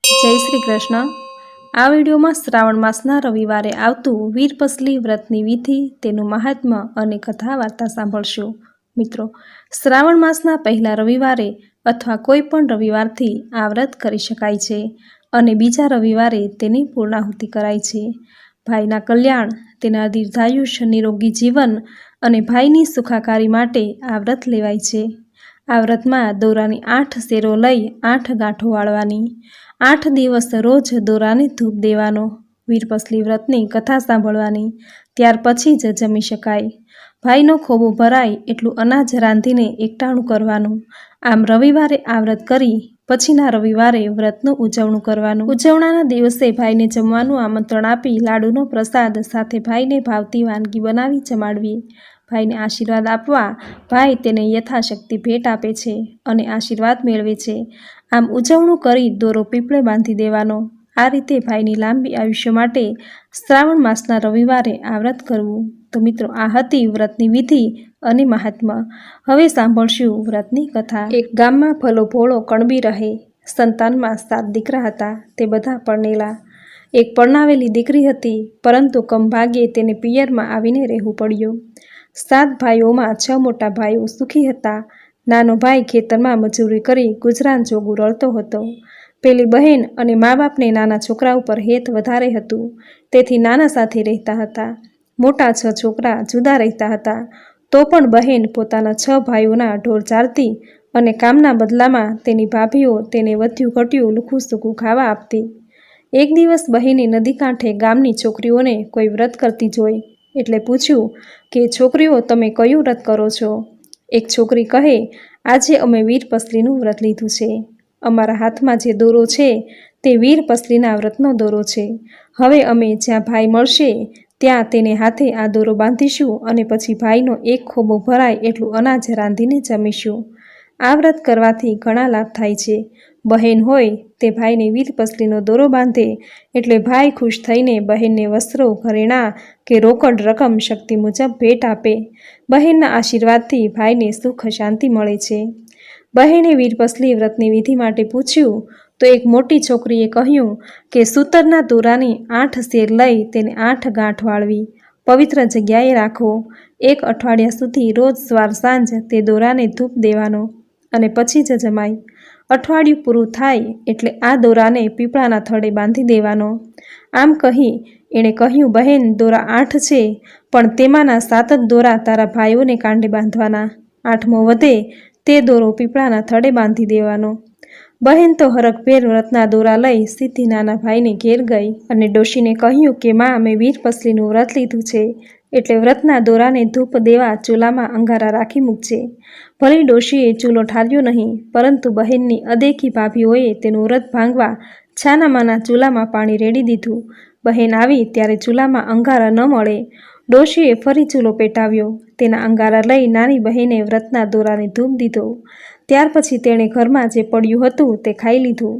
જય શ્રી કૃષ્ણ। આ વિડીયોમાં શ્રાવણ માસના રવિવારે આવતું વીરપસલી વ્રતની વિધિ, તેનું મહાત્મ્ય અને કથા વાર્તા સાંભળશો। મિત્રો, શ્રાવણ માસના પહેલા રવિવારે અથવા કોઈ પણ રવિવારથી આ વ્રત કરી શકાય છે અને બીજા રવિવારે તેની પૂર્ણાહુતિ કરાય છે। ભાઈના કલ્યાણ, તેના દીર્ઘાયુષ્ય, નિરોગી જીવન અને ભાઈની સુખાકારી માટે આ વ્રત લેવાય છે। આ વ્રતમાં દોરાની 8 શેરો લઈ 8 ગાંઠો વાળવાની। 8 દિવસ રોજ દોરાને ધૂપ દેવાનો। વીરપસલી વ્રતની કથા સાંભળવાની, ત્યાર પછી જ જમી શકાય। ભાઈનો ખોબો ભરાય એટલું અનાજ રાંધીને એકટાણું કરવાનું। આમ રવિવારે આ વ્રત કરી પછીના રવિવારે વ્રતનું ઉજવણું કરવાનું। ઉજવણાના દિવસે ભાઈને જમવાનું આમંત્રણ આપી લાડુનો પ્રસાદ સાથે ભાઈને ભાવતી વાનગી બનાવી જમાડવી। ભાઈને આશીર્વાદ આપવા ભાઈ તેને યથાશક્તિ ભેટ આપે છે અને આશીર્વાદ મેળવે છે। આમ ઉજવણું કરી દોરો પીપળે બાંધી દેવાનો। આ રીતે ભાઈની લાંબી આયુષ્ય માટે શ્રાવણ માસના રવિવારે આ વ્રત કરવું। તો મિત્રો, આ હતી વ્રતની વિધિ અને મહાત્મ્ય। હવે સાંભળશું વ્રતની કથા। એક ગામમાં ભલો ભોળો કણબી રહે। સંતાનમાં 7 દીકરા હતા, તે બધા પરણેલા। એક પરણાવેલી દીકરી હતી, પરંતુ કમભાગ્યે તેને પિયરમાં આવીને રહેવું પડ્યું। 7 ભાઈઓમાં 6 મોટા ભાઈઓ સુખી હતા। નાનો ભાઈ ખેતરમાં મજૂરી કરી ગુજરાન જોગું રળતો હતો। પેલી બહેન અને મા બાપને નાના છોકરા ઉપર હેત વધારે હતું, તેથી નાના સાથે રહેતા હતા। મોટા 6 છોકરા જુદા રહેતા હતા, તો પણ બહેન પોતાના 6 ભાઈઓના ઢોર ચારતી અને કામના બદલામાં તેની ભાભીઓ તેને વધ્યું ઘટ્યું લુખું સૂકું ખાવા આપતી। એક દિવસ બહેને નદી કાંઠે ગામની છોકરીઓને કોઈ વ્રત કરતી જોઈ, એટલે પૂછ્યું કે છોકરીઓ, તમે કયું વ્રત કરો છો? એક છોકરી કહે, આજે અમે વીરપસલીનું વ્રત લીધું છે। અમારા હાથમાં જે દોરો છે તે વીરપસલીના વ્રતનો દોરો છે। હવે અમે જ્યાં ભાઈ મળશે ત્યાં તેને હાથે આ દોરો બાંધીશું અને પછી ભાઈનો એક ખોબો ભરાય એટલું અનાજ રાંધીને જમીશું। આ વ્રત કરવાથી ઘણા લાભ થાય છે। બહેન હોય તે ભાઈને વીરપસલીનો દોરો બાંધે એટલે ભાઈ ખુશ થઈને બહેનને વસ્ત્રો, ઘરેણાં કે રોકડ રકમ શક્તિ મુજબ ભેટ આપે। બહેનના આશીર્વાદથી ભાઈને સુખ શાંતિ મળે છે। બહેને વીરપસલી વ્રતની વિધિ માટે પૂછ્યું તો એક મોટી છોકરીએ કહ્યું કે સૂતરના દોરાની 8 શેર લઈ તેને 8 ગાંઠ વાળવી, પવિત્ર જગ્યાએ રાખવો। 1 અઠવાડિયા સુધી રોજ સવાર સાંજ તે દોરાને ધૂપ દેવાનો અને પછી જ જમાય। અઠવાડિયું પૂરું થાય એટલે આ દોરાને પીપળાના થડે બાંધી દેવાનો। આમ કહી એણે કહ્યું, બહેન, દોરા 8 છે, પણ તેમાંના 7 જ દોરા તારા ભાઈઓને કાંડે બાંધવાના। 8મો વધે તે દોરો પીપળાના થડે બાંધી દેવાનો। બહેન તો હરખભેર વ્રતના દોરા લઈ સીધી નાના ભાઈને ઘેર ગઈ અને ડોશીને કહ્યું કે માં, મેં વીરપસલીનું વ્રત લીધું છે, એટલે વ્રતના દોરાને ધૂપ દેવા ચૂલામાં અંગારા રાખી મૂકજે। ભલી ડોશીએ ચૂલો ઠાર્યો નહીં, પરંતુ બહેનની અદેખી ભાભીઓએ તેનું વ્રત ભાંગવા છાનામાના ચૂલામાં પાણી રેડી દીધું। બહેન આવી ત્યારે ચૂલામાં અંગારા ન મળે। ડોશીએ ફરી ચૂલો પેટાવ્યો, તેના અંગારા લઈ નાની બહેને વ્રતના દોરાને ધૂપ દીધો। ત્યાર પછી તેણે ઘરમાં જે પડ્યું હતું તે ખાઈ લીધું।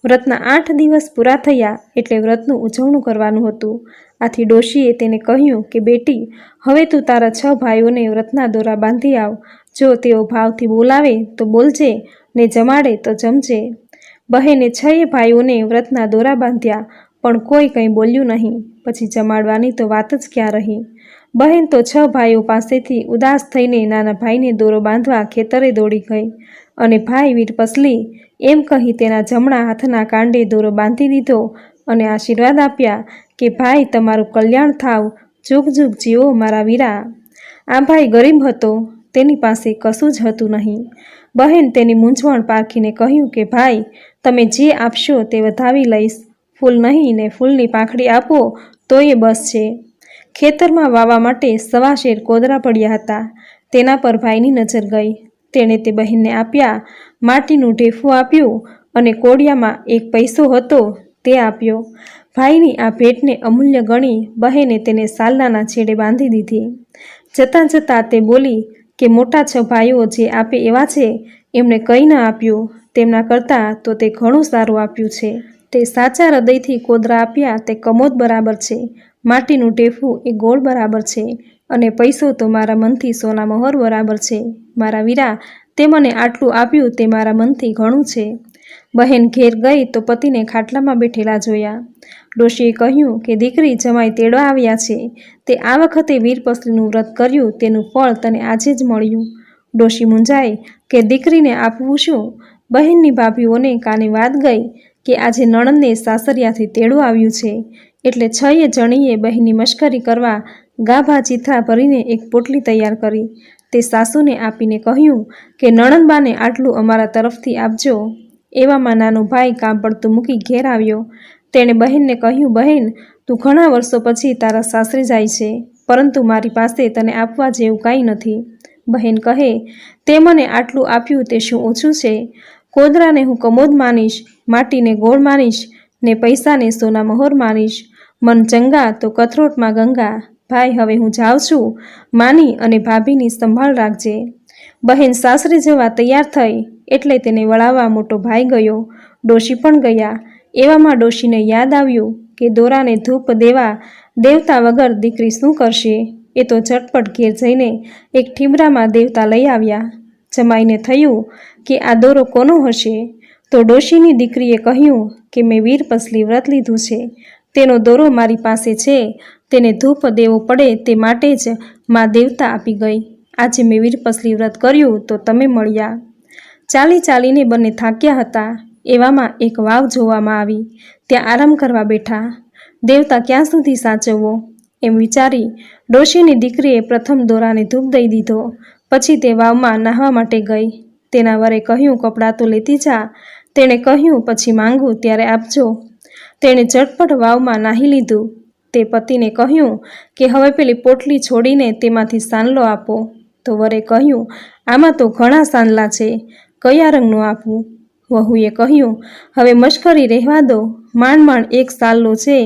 વ્રતના 8 દિવસ પૂરા થયા એટલે વ્રતનું ઉજવણું કરવાનું હતું। આથી ડોશીએ તેને કહ્યું કે બેટી, હવે તું તારા 6 ભાઈઓને વ્રતના દોરા બાંધી આવ। જો તેઓ ભાવથી બોલાવે તો બોલજે ને જમાડે તો જમજે। બહેને 6 ભાઈઓને વ્રતના દોરા બાંધ્યા, પણ કોઈ કંઈ બોલ્યું નહીં। પછી જમાડવાની તો વાત જ ક્યાં રહી। બહેન તો 6 ભાઈઓ પાસેથી ઉદાસ થઈને નાના ભાઈને દોરો બાંધવા ખેતરે દોડી ગઈ અને ભાઈ વીરપસલી એમ કહી તેના જમણા હાથના કાંડે દોરો બાંધી દીધો અને આશીર્વાદ આપ્યા કે ભાઈ, તમારું કલ્યાણ થાવ, જુગ જુગ જીવો મારા વીરા। આ ભાઈ ગરીબ હતો, તેની પાસે કશું જ હતું નહીં। બહેન તેની મૂંઝવણ પારખીને કહ્યું કે ભાઈ, તમે જે આપશો તે વધાવી લઈશ। ફૂલ નહીં ને ફૂલની પાંખડી આપો તો એ બસ છે। ખેતરમાં વાવા માટે 1.25 શેર કોદરા પડ્યા હતા, તેના પર ભાઈની નજર ગઈ। તેણે તે બહેનને આપ્યા। માટીનું ઢેફું આપ્યું અને કોડિયામાં 1 પૈસો હતો તે આપ્યો। ભાઈની આ ભેટને અમૂલ્ય ગણી બહેને તેને સાલનાના છેડે બાંધી દીધી। જતાં જતાં તે બોલી કે મોટા 6 ભાઈઓ જે આપે એવા છે, એમણે કંઈ ન આપ્યું, તેમના કરતાં તો તે ઘણું સારું આપ્યું છે। તે સાચા હૃદયથી કોદરા આપ્યા તે કમોદ બરાબર છે, માટીનું ઢેફું એ ગોળ બરાબર છે, અને પૈસો તો મારા મનથી સોના મહોર બરાબર છે। મારા વીરા, તે મને આટલું આપ્યું તે મારા મનથી ઘણું છે। બહેન ઘેર ગઈ તો પતિને ખાટલામાં બેઠેલા જોયા. ડોશીએ કહ્યું કે દીકરી જમાઈ તેડવા આવ્યા છે. તે આ વખતે વીરપસલીનું વ્રત કર્યું તેનું ફળ તને આજે જ મળ્યું. ડોશી મૂંઝાઈ કે દીકરીને આપવું શું? બહેનની ભાભીઓને કાને વાત ગઈ કે આજે નણંદને સાસરિયાથી તેડું આવ્યું છે, એટલે 6 જણીએ બહેનની મશ્કરી કરવા ગાભા ચીથરા ભરીને એક પોટલી તૈયાર કરી. તે સાસુને આપીને કહ્યું કે નણંદબાને આટલું અમારા તરફથી આપજો. એવામાં નાનો ભાઈ કામ પડતું મૂકી ઘેર આવ્યો. તેણે બહેનને કહ્યું, બહેન, તું ઘણા વર્ષો પછી તારા સાસરે જાય છે, પરંતુ મારી પાસે તને આપવા જેવું કાંઈ નથી. બહેન કહે, તે મને આટલું આપ્યું તે શું ઓછું છે? કોદરાને હું કમોદ માનીશ, માટીને ગોળ માનીશ, ને પૈસાને સોના મહોર માનીશ. મન ચંગા તો કથરોટમાં ગંગા. ભાઈ, હવે હું જાઉં છું. માની અને ભાભીની સંભાળ રાખજે. બહેન સાસરે જવા તૈયાર થઈ એટલે તેને વળાવવા મોટો ભાઈ ગયો. ડોશી પણ ગયા. એવામાં ડોશીને યાદ આવ્યું કે દોરાને ધૂપ દેવા દેવતા વગર દીકરી શું કરશે? એ તો ઝટપટ ઘેર જઈને એક ઠીમરામાં દેવતા લઈ આવ્યા. જમાઈને થયું કે આ દોરો કોનો હશે? તો ડોશીની દીકરીએ કહ્યું કે મેં વીરપસલી વ્રત લીધું છે, તેનો દોરો મારી પાસે છે, તેને ધૂપ દેવો પડે તે માટે જ મા દેવતા આપી ગઈ. આજે મેં વીરપસલી વ્રત કર્યું તો તમે મળ્યા. ચાલી ચાલીને બંને થાક્યા હતા. એવામાં એક વાવ જોવામાં આવી. ત્યાં આરામ કરવા બેઠા. દેવતા ક્યાં સુધી સાચવવો એમ વિચારી ડોશીની દીકરીએ પ્રથમ દોરાને ધૂપ દઈ દીધો. પછી તે વાવમાં નાહવા માટે ગઈ. તેના વરે કહ્યું, કપડાં તો લેતી જા. તેણે કહ્યું, પછી માંગું ત્યારે આપજો. તેણે ઝટપટ વાવમાં નાહી લીધું. તે પતિને કહ્યું કે હવે પેલી પોટલી છોડીને તેમાંથી સાનલો આપો. તો વરે કહ્યું, આમાં તો ઘણા સાનલા છે, કયા રંગનું આપવું? વહુએ કહ્યું, હવે મશ્કરી રહેવા દો. માંડ માંડ એક સાલ્લો છે,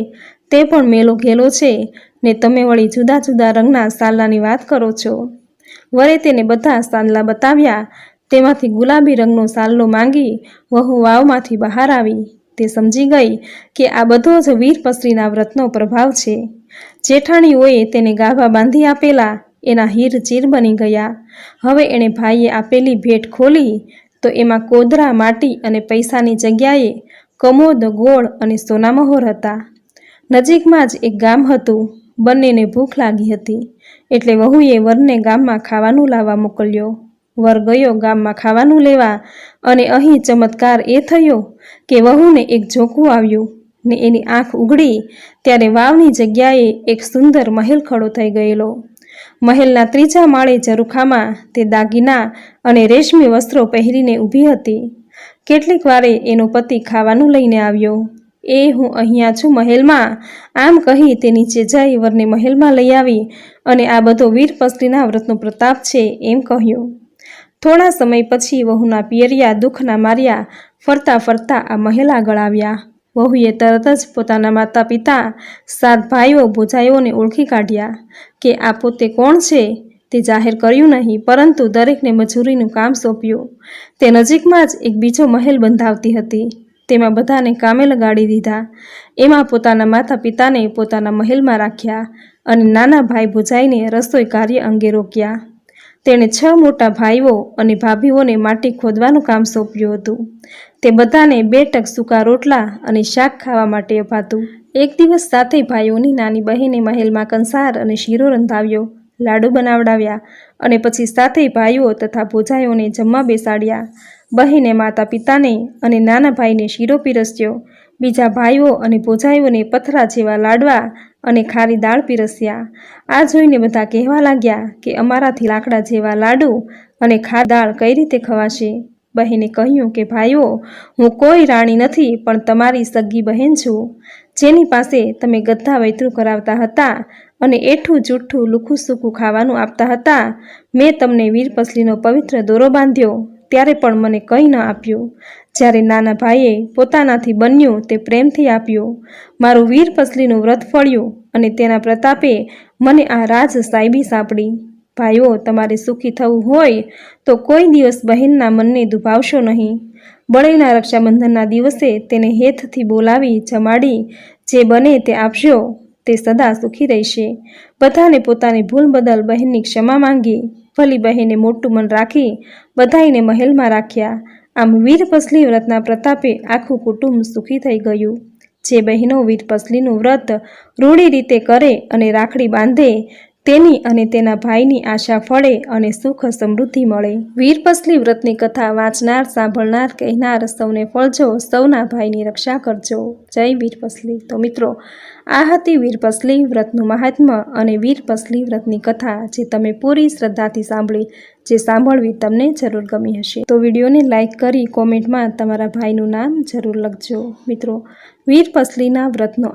તે પણ મેલો ઘેલો છે, ને તમે વળી જુદા જુદા રંગના સાલ્લાની વાત કરો છો. વરે તેને બધા સાનલા બતાવ્યા. તેમાંથી ગુલાબી રંગનો સાલ્લો માંગી વહુ વાવમાંથી બહાર આવી. તે સમજી ગઈ કે આ બધો જ વીરપસલીના વ્રતનો પ્રભાવ છે. જેઠાણીઓએ તેને ગાભા બાંધી આપેલા એના હીર ચીર બની ગયા. હવે એણે ભાઈએ આપેલી ભેટ ખોલી તો એમાં કોદરા, માટી અને પૈસાની જગ્યાએ કમોદ, ગોળ અને સોનામહોર હતા. નજીકમાં જ એક ગામ હતું. બંનેને ભૂખ લાગી હતી એટલે વહુએ વરને ગામમાં ખાવાનું લાવવા મોકલ્યો. વર ગયો ગામમાં ખાવાનું લેવા, અને અહીં ચમત્કાર એ થયો કે વહુને એક ઝોકું આવ્યું ને એની આંખ ઉઘડી ત્યારે વાવની જગ્યાએ એક સુંદર મહેલ ખડો થઈ ગયેલો. મહેલના 3જા માળે ઝરૂખામાં તે દાગીના અને રેશમી વસ્ત્રો પહેરીને ઊભી હતી. કેટલીક વારે એનો પતિ ખાવાનું લઈને આવ્યો. એ હું અહીંયા છું મહેલમાં, આમ કહી તે નીચે જઈ વરને મહેલમાં લઈ આવી અને આ બધો વીરપસલીના વ્રતનો પ્રતાપ છે એમ કહ્યું. થોડા સમય પછી વહુના પિયરિયા દુઃખના માર્યા ફરતા ફરતા આ મહેલ આગળ આવ્યા. વહુએ તરત જ પોતાના માતા પિતા, 7 ભાઈઓ ભોજાઈઓને ઓળખી કાઢ્યા કે આ પોતે કોણ છે તે જાહેર કર્યું નહીં, પરંતુ દરેકને મજૂરીનું કામ સોંપ્યું. તે નજીકમાં જ એક બીજો મહેલ બંધાવતી હતી. તેમાં બધાને કામે લગાડી દીધા. એમાં પોતાના માતા પિતાને પોતાના મહેલમાં રાખ્યા અને નાના ભાઈ ભોજાઈને રસોઈ કાર્ય અંગે રોક્યા. તેણે 6 મોટા ભાઈઓ અને ભાભીઓને માટી ખોદવાનું કામ સોંપ્યું હતું. તે બધાને 2 ટક સૂકા રોટલા અને શાક ખાવા માટે અપાતું. એક દિવસ 7 ભાઈઓની નાની બહેને મહેલમાં કંસાર અને શીરો રંધાવ્યો, લાડુ બનાવડાવ્યા અને પછી 7 ભાઈઓ તથા ભોજાઈઓને જમવા બેસાડ્યા. બહેને માતા પિતાને અને નાના ભાઈને શીરો પીરસ્યો. બીજા ભાઈઓ અને ભોજાઈઓને પથરા જેવા લાડવા અને ખારી દાળ પીરસ્યા. આ જોઈને બધા કહેવા લાગ્યા કે અમારાથી લાકડા જેવા લાડુ અને ખારી દાળ કઈ રીતે ખવાશે? બહેને કહ્યું કે ભાઈઓ, હું કોઈ રાણી નથી, પણ તમારી સગી બહેન છું, જેની પાસે તમે ગધા વૈતરું કરાવતા હતા અને એઠું જૂઠું લુખું સૂકું ખાવાનું આપતા હતા. મેં તમને વીરપસલીનો પવિત્ર દોરો બાંધ્યો ત્યારે પણ મને કંઈ ન આપ્યું. જ્યારે નાના ભાઈએ પોતાનાથી બન્યું તે પ્રેમથી આપ્યું. મારું વીરપસલીનું વ્રત ફળ્યું અને તેના પ્રતાપે મને આ રાજ સાહેબી સાંપડી. ભાઈઓ, તમારે સુખી થવું હોય તો કોઈ દિવસ બહેનના મનને દુભાવશો નહીં. બળેના રક્ષાબંધનના દિવસે તેને હેતથી બોલાવી જમાડી જે બને તે આપશો, તે સદા સુખી રહેશે. બધાને પોતાની ભૂલ બદલ બહેનની ક્ષમા માંગી. ભલી બહેને મોટું મન રાખી બધાઈને મહેલમાં રાખ્યા આમ વીરપસલી વ્રતના પ્રતાપે આખું કુટુંબ સુખી થઈ ગયું. જે બહેનો વીરપસલીનું વ્રત રૂઢી રીતે કરે અને રાખડી બાંધે તેની અને તેના ભાઈની આશા ફળે અને સુખ સમૃદ્ધિ મળે. વીરપસલી વ્રતની કથા વાંચનાર, સાંભળનાર, કહેનાર સૌને ફળજો, સૌના ભાઈની રક્ષા કરજો. જય વીરપસલી. તો મિત્રો, આ હતી વીરપસલી વ્રતનું મહાત્મ્ય અને વીરપસલી વ્રતની કથા, જે તમે પૂરી શ્રદ્ધાથી સાંભળી, જે સાંભળવી તમને જરૂર ગમી હશે. તો વિડીયોને લાઇક કરી કોમેન્ટમાં તમારા ભાઈનું નામ જરૂર લખજો. મિત્રો, વીરપસલીના વ્રતનો